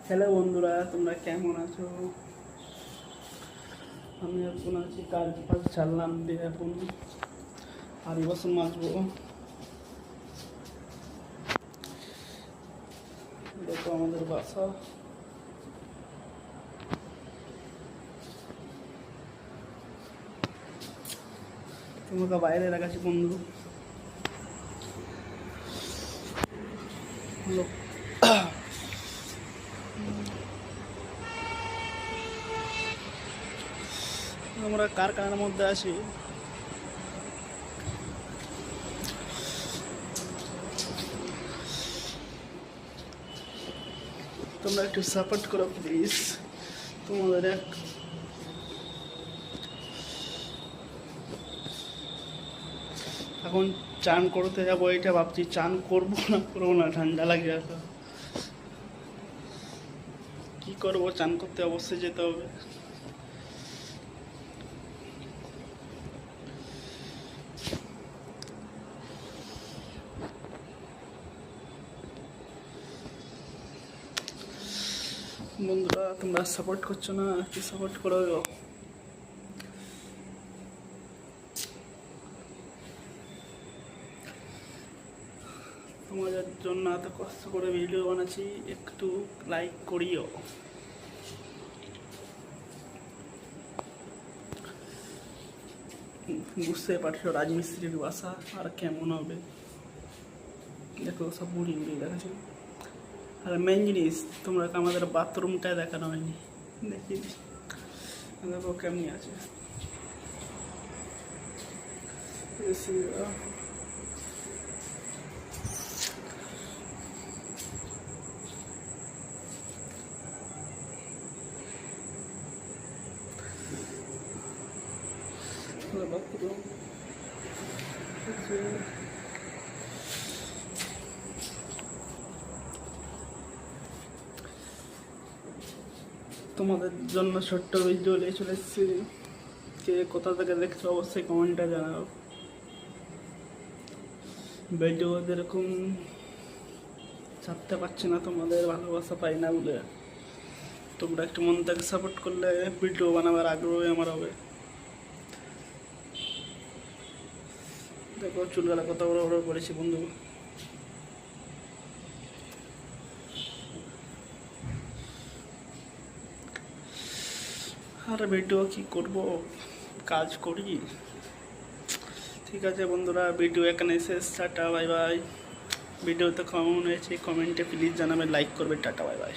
Hello বন্ধুরা, তোমরা কেমন আছো? আমি এখন আছি কাজ ফাজ ছাড়লাম দিয়ে এখন আড়ি বাসন মাজবো। দেখো আমাদের বাসা। তোমাকে বাইরে রাখাছি বন্ধু। আমরা কারখানার মধ্যে আছি। তোমরা একটু সাপোর্ট করো প্লিজ। তোমাদের এখন চান করতে যাবো, এটা ভাবছি চান করবো না ঠান্ডা লাগে এত। কি করবো, চান করতে অবশ্যই যেতে হবে। বন্ধুরা তোমরা সাপোর্ট করছো না, কি সাপোর্ট করো। তোমাদের জন্য এত কষ্ট করে ভিডিও বানাচ্ছি, একটু লাইক করিও। বুঝতে পারছো রাজমিস্ত্রির বাসা আর কেমন হবে। দেখো সব মুড়ি মুড়ি দেখাচ্ছ। আর মেন জিনিস, তোমরা আমাদের বাথরুমটায় দেখানো হয়নি। দেখি দেখো কেমনি আছে। বাথরুম তোমাদের জন্য ছোট্ট ভিডিও নিয়ে চলে এসেছি। কে কোথা থেকে দেখছো অবশ্যই কমেন্টে জানাও। ভিডিও যেরকম ছাড়তে পারছি না, তোমাদের ভালোবাসা পাই না বলে। তোমরা একটু মন থেকে সাপোর্ট করলে ভিডিও বানাবার আগ্রহই আমার হবে। দেখো চুলগুলা কত বড় বড় করেছি বন্ধু। আর ভিডিও কি করব, কাজ করি। ঠিক আছে বন্ধুরা, ভিডিও এখানে শেষ। Tata bye bye. ভিডিওতে কেমন হয়েছে কমেন্টে প্লিজ জানাবেন, লাইক করবে। Tata bye bye.